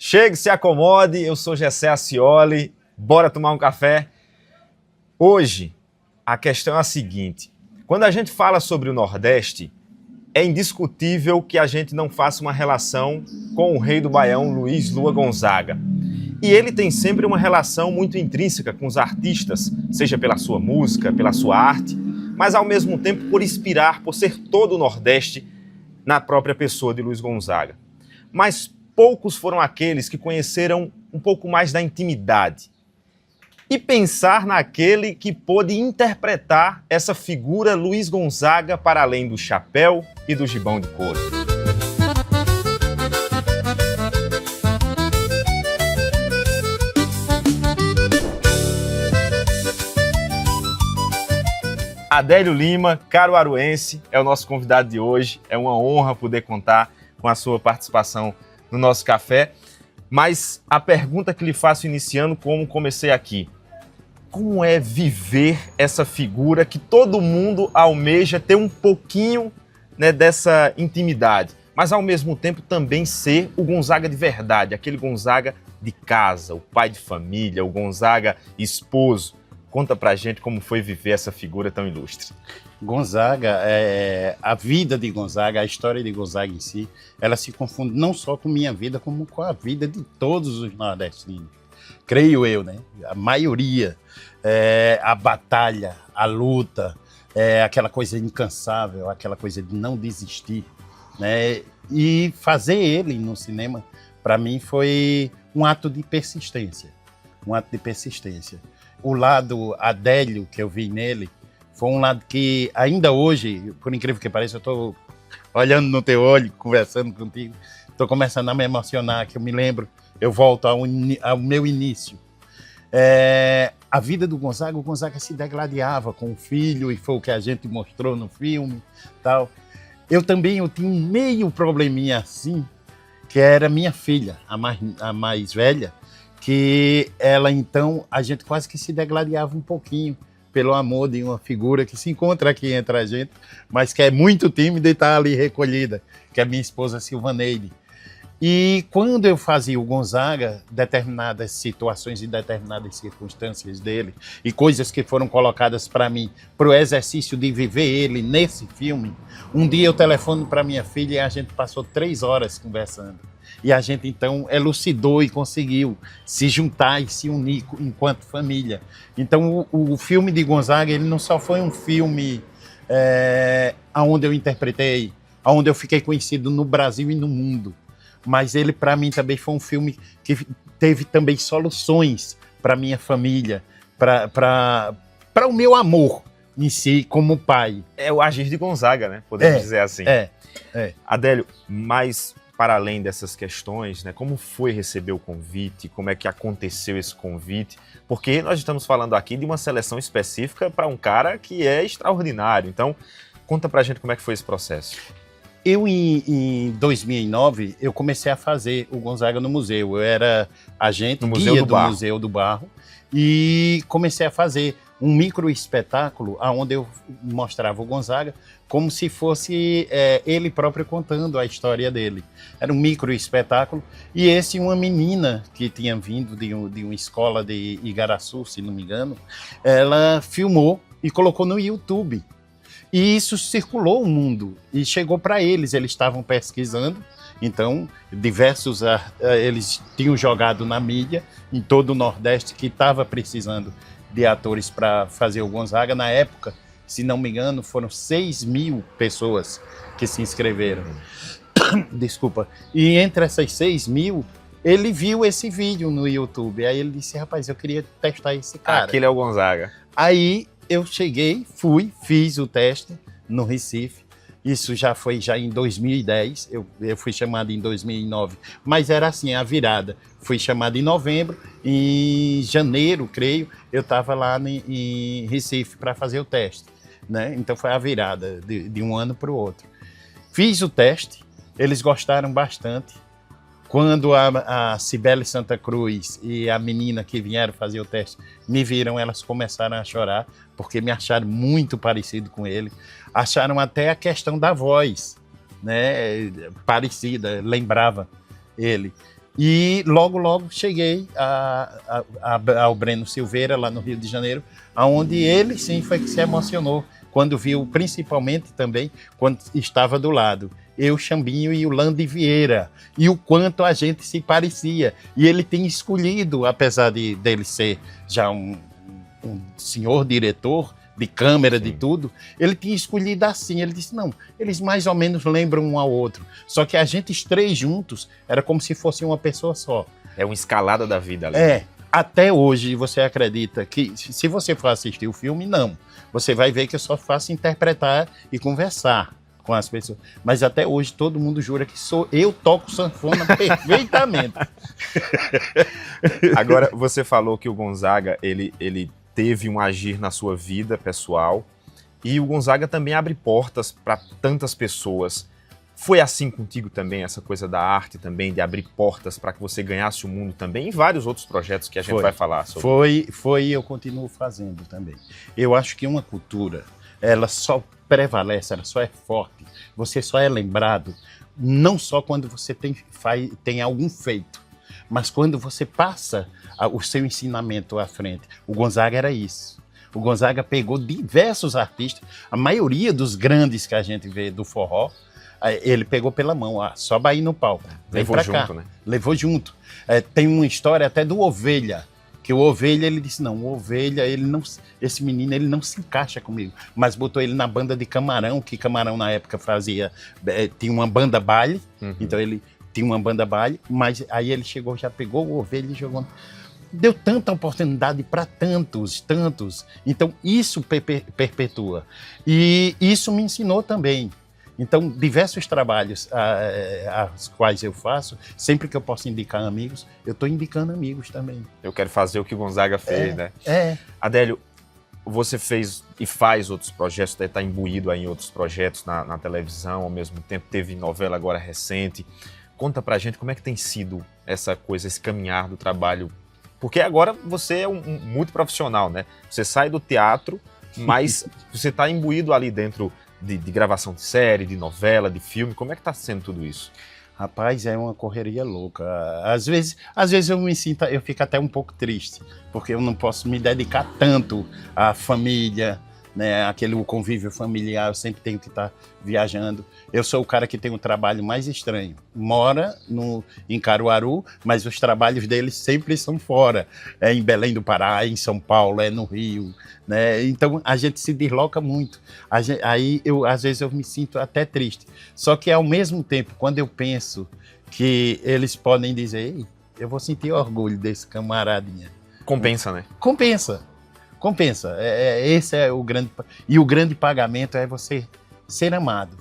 Chegue, se acomode, eu sou Gessé Acioli, bora tomar um café? Hoje, a questão é a seguinte, quando a gente fala sobre o Nordeste, é indiscutível que a gente não faça uma relação com o rei do Baião, Luiz Lua Gonzaga. E ele tem sempre uma relação muito intrínseca com os artistas, seja pela sua música, pela sua arte, mas ao mesmo tempo por inspirar, por ser todo o Nordeste na própria pessoa de Luiz Gonzaga. Mas poucos foram aqueles que conheceram um pouco mais da intimidade e pensar naquele que pôde interpretar essa figura Luiz Gonzaga para além do chapéu e do gibão de couro. Adélio Lima, caruaruense, é o nosso convidado de hoje. É uma honra poder contar com a sua participação no nosso café. Mas a pergunta que lhe faço iniciando, como comecei aqui, como é viver essa figura que todo mundo almeja ter um pouquinho, né, dessa intimidade, mas ao mesmo tempo também ser o Gonzaga de verdade, aquele Gonzaga de casa, o pai de família, o Gonzaga esposo. Conta pra gente como foi viver essa figura tão ilustre. Gonzaga, a vida de Gonzaga, a história de Gonzaga em si, ela se confunde não só com minha vida, como com a vida de todos os nordestinos. Creio eu, né? A maioria, a batalha, a luta, aquela coisa incansável, aquela coisa de não desistir, né? E fazer ele no cinema, para mim, foi um ato de persistência. Um ato de persistência. O lado Adélio que eu vi nele foi um lado que ainda hoje, por incrível que pareça, eu estou olhando no teu olho, conversando contigo, estou começando a me emocionar, que eu me lembro, eu volto ao meu início. A vida do Gonzaga, o Gonzaga se degladiava com o filho, e foi o que a gente mostrou no filme, tal. Eu tinha um meio probleminha assim, que era minha filha, a mais velha, que ela, então, a gente quase que se degladiava um pouquinho pelo amor de uma figura que se encontra aqui entre a gente, mas que é muito tímida e está ali recolhida, que é minha esposa Silvaneide. E quando eu fazia o Gonzaga, determinadas situações e determinadas circunstâncias dele, e coisas que foram colocadas para mim, para o exercício de viver ele nesse filme, um dia eu telefono para minha filha e a gente passou 3 horas conversando. E a gente, então, elucidou e conseguiu se juntar e se unir enquanto família. Então, o filme de Gonzaga, ele não só foi um filme onde eu interpretei, onde eu fiquei conhecido no Brasil e no mundo, mas ele, para mim, também foi um filme que teve também soluções para minha família, para o meu amor em si, como pai. É o agir de Gonzaga, né? Podemos dizer assim. Adélio, mas para além dessas questões, né, como foi receber o convite, como é que aconteceu esse convite, porque nós estamos falando aqui de uma seleção específica para um cara que é extraordinário. Então, conta pra gente como é que foi esse processo. Eu, em 2009, eu comecei a fazer o Gonzaga no museu. Eu era agente, guia do Museu do Barro, e comecei a fazer um micro espetáculo onde eu mostrava o Gonzaga como se fosse ele próprio contando a história dele. Era um micro espetáculo, e uma menina que tinha vindo de uma escola de Igaraçu, se não me engano, ela filmou e colocou no YouTube. E isso circulou o mundo e chegou para eles. Eles estavam pesquisando, então eles tinham jogado na mídia em todo o Nordeste que estava precisando de atores para fazer o Gonzaga. Na época, se não me engano, foram 6.000 pessoas que se inscreveram. Desculpa. E entre essas 6.000, ele viu esse vídeo no YouTube. Aí ele disse, rapaz, eu queria testar esse cara. Aquele é o Gonzaga. Aí eu cheguei, fiz o teste no Recife. Isso já foi em 2010, eu fui chamado em 2009, mas era assim, a virada. Fui chamado em novembro, em janeiro, creio, eu estava lá em Recife para fazer o teste, né? Então foi a virada de um ano para o outro. Fiz o teste, eles gostaram bastante. Quando a Cibele Santa Cruz e a menina que vieram fazer o teste me viram, elas começaram a chorar, porque me acharam muito parecido com ele. Acharam até a questão da voz, né, parecida, lembrava ele. E logo cheguei ao Breno Silveira, lá no Rio de Janeiro, onde ele sim foi que se emocionou, quando viu, principalmente também, quando estava do lado, eu, Xambinho e o Lande Vieira, e o quanto a gente se parecia. E ele tem escolhido, apesar dele ser já um senhor diretor, de câmera, sim, de tudo, ele tinha escolhido assim, ele disse, não, eles mais ou menos lembram um ao outro, só que a gente, os três juntos, era como se fosse uma pessoa só. É uma escalada da vida ali. É, até hoje você acredita que, se você for assistir o filme, não, você vai ver que eu só faço interpretar e conversar com as pessoas, mas até hoje todo mundo jura que eu toco sanfona perfeitamente. Agora, você falou que o Gonzaga, ele teve um agir na sua vida pessoal, e o Gonzaga também abre portas para tantas pessoas. Foi assim contigo também, essa coisa da arte também, de abrir portas para que você ganhasse o mundo também, e vários outros projetos que a gente vai falar sobre? Foi e eu continuo fazendo também. Eu acho que uma cultura, ela só prevalece, ela só é forte, você só é lembrado, não só quando você tem algum feito, mas quando você passa o seu ensinamento à frente. O Gonzaga era isso. O Gonzaga pegou diversos artistas, a maioria dos grandes que a gente vê do forró, ele pegou pela mão, só vai ir no palco. Levou junto, né? Levou junto. Tem uma história até do Ovelha, que o Ovelha, ele disse, não, o Ovelha, esse menino, ele não se encaixa comigo, mas botou ele na banda de Camarão, que Camarão na época tinha uma banda baile, então ele tinha uma banda baile, mas aí ele chegou, já pegou o Ovelha e jogou. Deu tanta oportunidade para tantos. Então, isso perpetua. E isso me ensinou também. Então, diversos trabalhos aos quais eu faço, sempre que eu posso indicar amigos, eu estou indicando amigos também. Eu quero fazer o que o Gonzaga fez, né? Adélio, você fez e faz outros projetos, está imbuído aí em outros projetos na televisão, ao mesmo tempo teve novela agora recente. Conta pra gente como é que tem sido essa coisa, esse caminhar do trabalho. Porque agora você é muito profissional, né? Você sai do teatro, mas você está imbuído ali dentro de gravação de série, de novela, de filme. Como é que está sendo tudo isso? Rapaz, é uma correria louca. Às vezes eu fico até um pouco triste, porque eu não posso me dedicar tanto à família, né, o convívio familiar, eu sempre tenho que estar viajando. Eu sou o cara que tem o trabalho mais estranho. Mora em Caruaru, mas os trabalhos dele sempre são fora. É em Belém do Pará, é em São Paulo, é no Rio, né? Então a gente se desloca muito. Aí às vezes eu me sinto até triste. Só que ao mesmo tempo, quando eu penso que eles podem dizer, ei, eu vou sentir orgulho desse camaradinha. Compensa, né? Compensa. Esse é o grande... E o grande pagamento é você ser amado.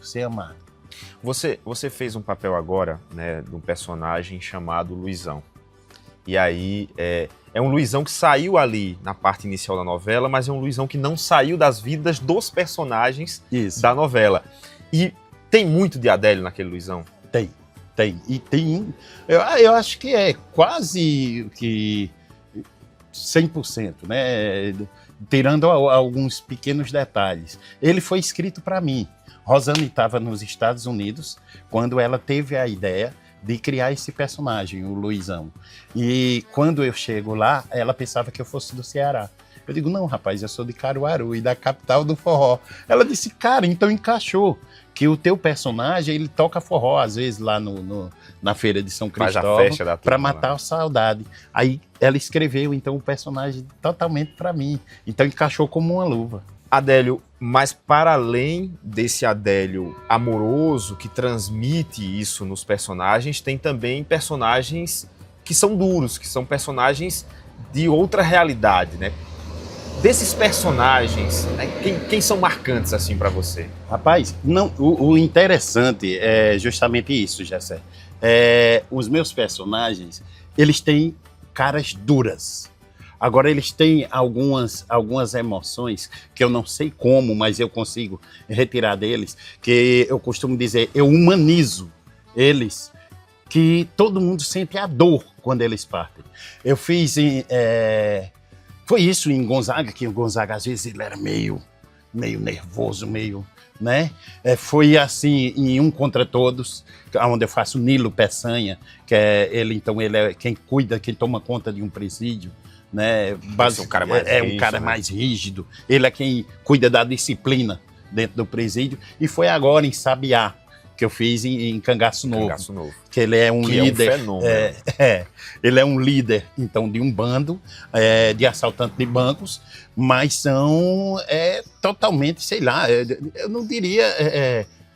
Você fez um papel agora, né, de um personagem chamado Luizão. E aí, é um Luizão que saiu ali na parte inicial da novela, mas é um Luizão que não saiu das vidas dos personagens da novela. E tem muito de Adélio naquele Luizão? Tem. E tem... Eu acho que é quase que... 100%, né? Tirando alguns pequenos detalhes. Ele foi escrito para mim. Rosane estava nos Estados Unidos quando ela teve a ideia de criar esse personagem, o Luizão. E quando eu chego lá, ela pensava que eu fosse do Ceará. Eu digo, não, rapaz, eu sou de Caruaru e da capital do forró. Ela disse, cara, então encaixou. Que o teu personagem, ele toca forró, às vezes, lá na feira de São Cristóvão, para matar a saudade. Aí ela escreveu, então, o personagem totalmente para mim. Então encaixou como uma luva. Adélio, mas para além desse Adélio amoroso, que transmite isso nos personagens, tem também personagens que são duros, que são personagens de outra realidade, né? Desses personagens, né, quem são marcantes assim para você? Rapaz, não, o interessante é justamente isso, Gessé. Os meus personagens, eles têm caras duras. Agora, eles têm algumas emoções que eu não sei como, mas eu consigo retirar deles, que eu costumo dizer, eu humanizo eles, que todo mundo sente a dor quando eles partem. Eu fiz foi isso em Gonzaga, que o Gonzaga, às vezes, ele era meio meio nervoso, meio, né? Foi assim, em Um Contra Todos, onde eu faço Nilo Peçanha, que ele é quem cuida, quem toma conta de um presídio, né? Um cara mais rígido, um cara mais rígido. Ele é quem cuida da disciplina dentro do presídio. E foi agora em Sabiá, que eu fiz em Cangaço Novo. Cangaço Novo. Que ele é um líder. É um fenômeno. Ele é um líder, então, de um bando de assaltantes de bancos, mas são totalmente, sei lá, eu não diria,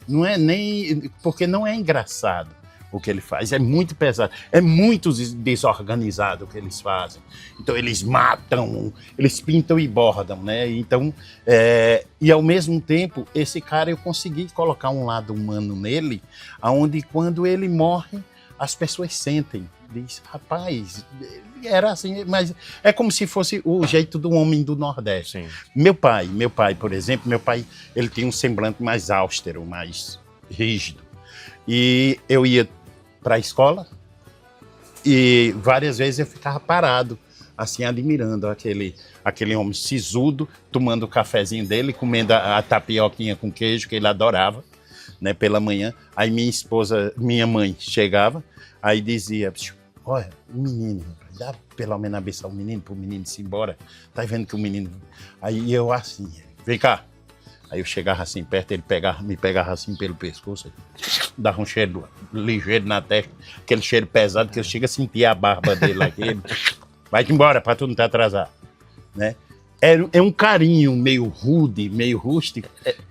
não é nem, porque não é engraçado o que ele faz, é muito pesado, é muito desorganizado o que eles fazem. Então eles matam, eles pintam e bordam, né? Então, e ao mesmo tempo, esse cara eu consegui colocar um lado humano nele, onde quando ele morre, as pessoas sentem, diz, rapaz, era assim, mas é como se fosse o jeito do homem do Nordeste. Sim. Meu pai, por exemplo, ele tinha um semblante mais austero, mais rígido. E eu ia para a escola e várias vezes eu ficava parado, assim, admirando aquele homem sisudo, tomando o cafezinho dele, comendo a tapioquinha com queijo, que ele adorava, né, pela manhã. Aí minha mãe chegava, aí dizia, olha, o menino, dá pelo menos a benção ao menino, para o menino ir embora, tá vendo que o menino... Aí eu assim, vem cá. Aí eu chegava assim perto, ele me pegava assim pelo pescoço, dava um cheiro ligeiro na testa, aquele cheiro pesado que eu chego a sentir a barba dele aqui. Vai-te embora para tu não te atrasar, né? É um carinho meio rude, meio rústico,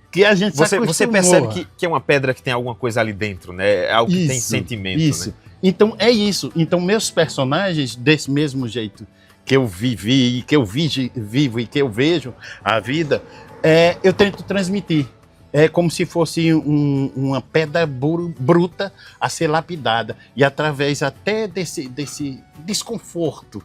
que a gente Você percebe que é uma pedra que tem alguma coisa ali dentro, né? É algo que tem sentimento, isso. Né? Então é isso. Então meus personagens, desse mesmo jeito que eu vivi, que eu vivo e que eu vejo a vida, eu tento transmitir. É como se fosse uma pedra bruta a ser lapidada. E através até desse desconforto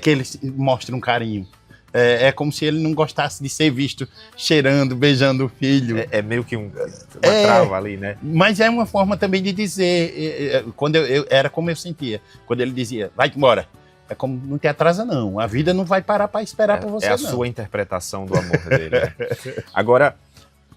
que eles mostram um carinho. É como se ele não gostasse de ser visto cheirando, beijando o filho. É meio que uma trava ali, né? Mas é uma forma também de dizer, quando era como eu sentia. Quando ele dizia, vai embora. É como, não te atrasa não, a vida não vai parar para esperar por você, não. É a sua interpretação do amor dele. Né? Agora,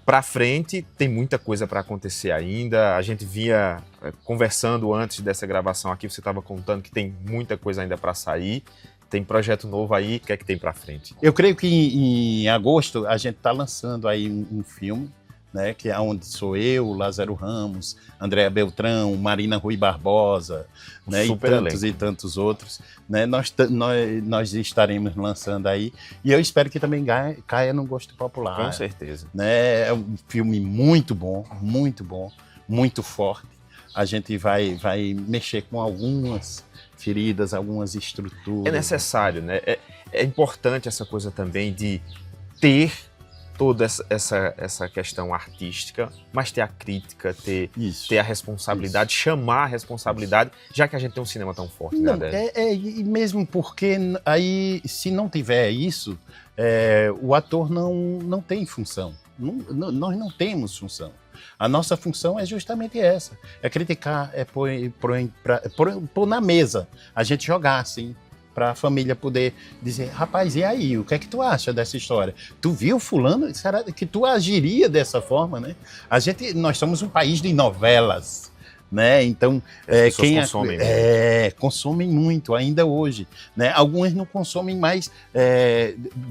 para frente, tem muita coisa para acontecer ainda. A gente vinha conversando antes dessa gravação aqui, você estava contando que tem muita coisa ainda para sair. Tem projeto novo aí, o que é que tem para frente? Eu creio que em agosto a gente está lançando aí um filme, né, que é onde sou eu, Lázaro Ramos, Andréa Beltrão, Marina Rui Barbosa, né, e tantos outros. Né, nós estaremos lançando aí e eu espero que também caia no gosto popular. Com certeza. Né, é um filme muito bom, muito forte. A gente vai mexer com algumas feridas, algumas estruturas. É necessário, né? É importante essa coisa também de ter toda essa questão artística, mas ter a crítica, ter a responsabilidade, chamar a responsabilidade, já que a gente tem um cinema tão forte. Não, né? E mesmo porque aí, se não tiver isso, o ator não tem função. Nós não temos função. A nossa função é justamente essa, é criticar, pôr na mesa, a gente jogar assim, para a família poder dizer, rapaz, e aí, o que é que tu acha dessa história? Tu viu fulano? Será que tu agiria dessa forma, né? Nós somos um país de novelas, né? Então, consomem muito ainda hoje, né? Algumas não consomem mais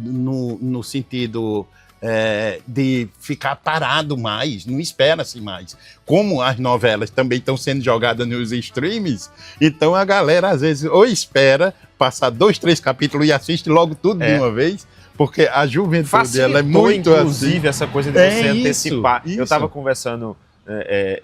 no sentido de ficar parado mais, não espera-se mais. Como as novelas também estão sendo jogadas nos streams, então a galera às vezes ou espera passar 2, 3 capítulos e assiste logo tudo de uma vez, porque a juventude ela é muito inclusive assim. Essa coisa de você antecipar. Isso. Eu estava conversando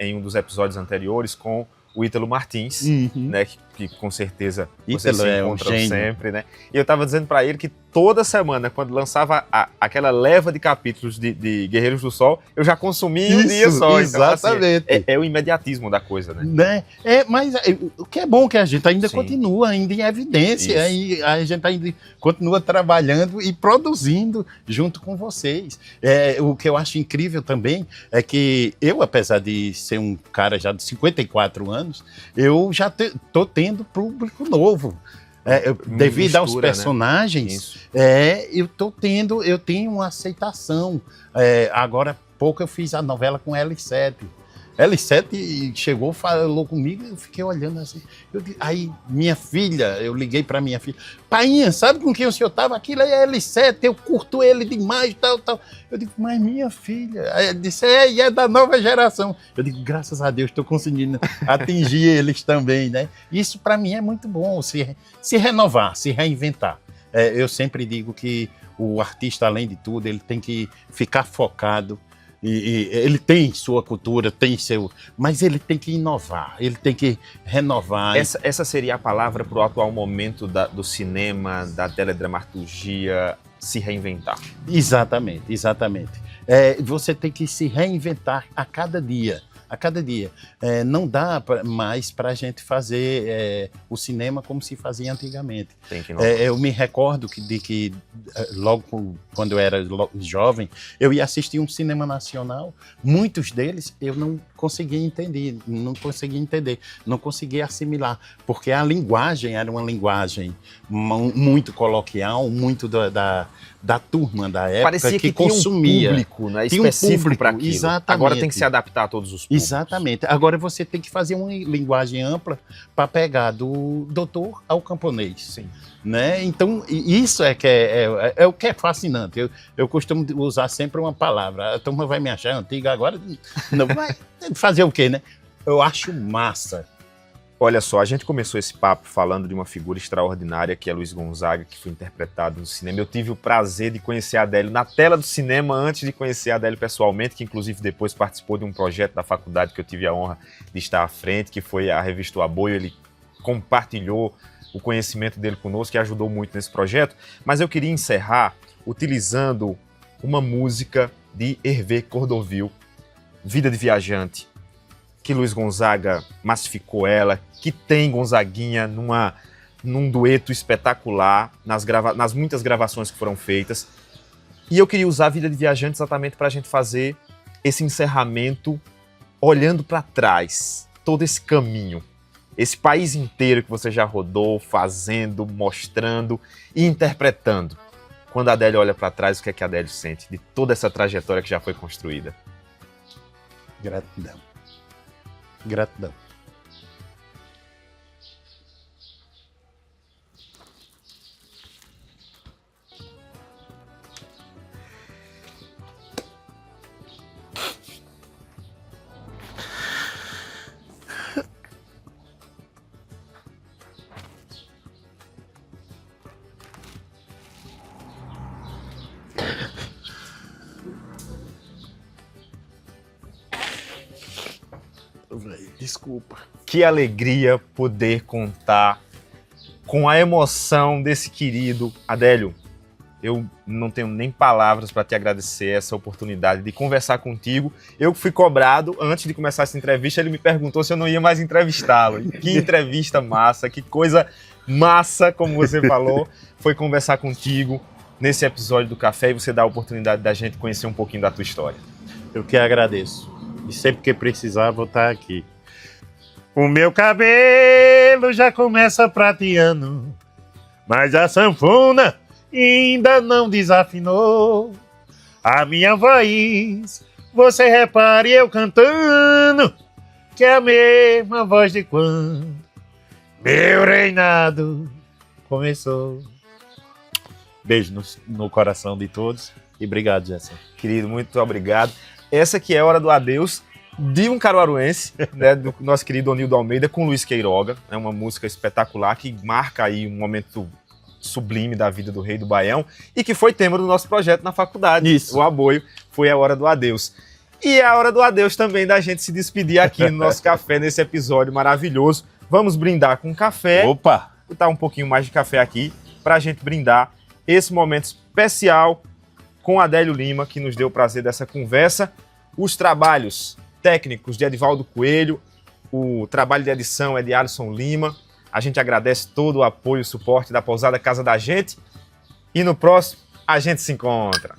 em um dos episódios anteriores com o Ítalo Martins, né, que com certeza vocês se encontram sempre, né? E eu estava dizendo para ele que toda semana, quando lançava aquela leva de capítulos de Guerreiros do Sol, eu já consumia em um dia só. Exatamente. Então, assim, é o imediatismo da coisa, né? Mas o que é bom que a gente ainda continua ainda em evidência, e a gente ainda continua trabalhando e produzindo junto com vocês. O que eu acho incrível também é que eu, apesar de ser um cara já de 54 anos, eu já estou tendo público novo. Devido aos Mistura, né? personagens, Isso. eu tenho uma aceitação. Agora há pouco eu fiz a novela com L7. L7 chegou, falou comigo, eu fiquei olhando assim. Aí minha filha, eu liguei para minha filha, painha, sabe com quem o senhor estava? Aquilo é L7, eu curto ele demais, tal. Eu digo, mas minha filha, aí ela disse, e é da nova geração. Eu digo, graças a Deus, estou conseguindo atingir eles também, né? Isso para mim é muito bom, se renovar, se reinventar. Eu sempre digo que o artista, além de tudo, ele tem que ficar focado. E ele tem sua cultura, mas ele tem que inovar, ele tem que renovar. Essa seria a palavra para o atual momento do cinema, da teledramaturgia, se reinventar. Exatamente. Você tem que se reinventar a cada dia. Não dá mais para a gente fazer o cinema como se fazia antigamente. Tem que Eu me recordo que logo quando eu era jovem, eu ia assistir um cinema nacional. Muitos deles eu não conseguia entender, não conseguia assimilar, porque a linguagem era uma linguagem muito coloquial, muito da turma da época. Parecia que consumia. Tinha um público, né, específico para aquilo. Exatamente. Agora tem que se adaptar a todos os públicos. Exatamente. Agora você tem que fazer uma linguagem ampla para pegar do doutor ao camponês. Sim. Né? Então, isso é o que é fascinante. Eu costumo usar sempre uma palavra. A turma vai me achar antiga agora. Não vai fazer o quê, né? Eu acho massa. Olha só, a gente começou esse papo falando de uma figura extraordinária que é Luiz Gonzaga, que foi interpretado no cinema. Eu tive o prazer de conhecer a Adélio na tela do cinema antes de conhecer a Adélio pessoalmente, que inclusive depois participou de um projeto da faculdade que eu tive a honra de estar à frente, que foi a revista O Aboio. Ele compartilhou o conhecimento dele conosco, que ajudou muito nesse projeto. Mas eu queria encerrar utilizando uma música de Hervé Cordovil, Vida de Viajante, que Luiz Gonzaga massificou ela, que tem Gonzaguinha num dueto espetacular, nas muitas gravações que foram feitas. E eu queria usar a Vida de Viajante exatamente para a gente fazer esse encerramento olhando para trás, todo esse caminho, esse país inteiro que você já rodou, fazendo, mostrando e interpretando. Quando a Adélio olha para trás, o que é que a Adélio sente de toda essa trajetória que já foi construída? Gratidão. Desculpa. Que alegria poder contar com a emoção desse querido Adélio. Eu não tenho nem palavras para te agradecer essa oportunidade de conversar contigo. Eu fui cobrado, antes de começar essa entrevista, ele me perguntou se eu não ia mais entrevistá-lo. Que entrevista massa, que coisa massa, como você falou, foi conversar contigo nesse episódio do Café e você dá a oportunidade da gente conhecer um pouquinho da tua história. Eu que agradeço. E sempre que precisar, vou estar aqui. O meu cabelo já começa prateando, mas a sanfona ainda não desafinou. A minha voz, você repare eu cantando, que é a mesma voz de quando meu reinado começou. Beijo no coração de todos e obrigado, Gerson. Querido, muito obrigado. Essa que é a Hora do Adeus de um caruaruense, né, do nosso querido Onildo Almeida com Luiz Queiroga. É uma música espetacular que marca aí um momento sublime da vida do Rei do Baião e que foi tema do nosso projeto na faculdade. Isso. O Aboio foi a Hora do Adeus. E é a hora do adeus também da gente se despedir aqui no nosso café, nesse episódio maravilhoso. Vamos brindar com café. Opa! Vou botar um pouquinho mais de café aqui para a gente brindar esse momento especial com Adélio Lima, que nos deu o prazer dessa conversa. Os trabalhos técnicos de Edivaldo Coelho, o trabalho de edição é de Alisson Lima. A gente agradece todo o apoio e suporte da Pousada Casa da Gente. E no próximo, a gente se encontra.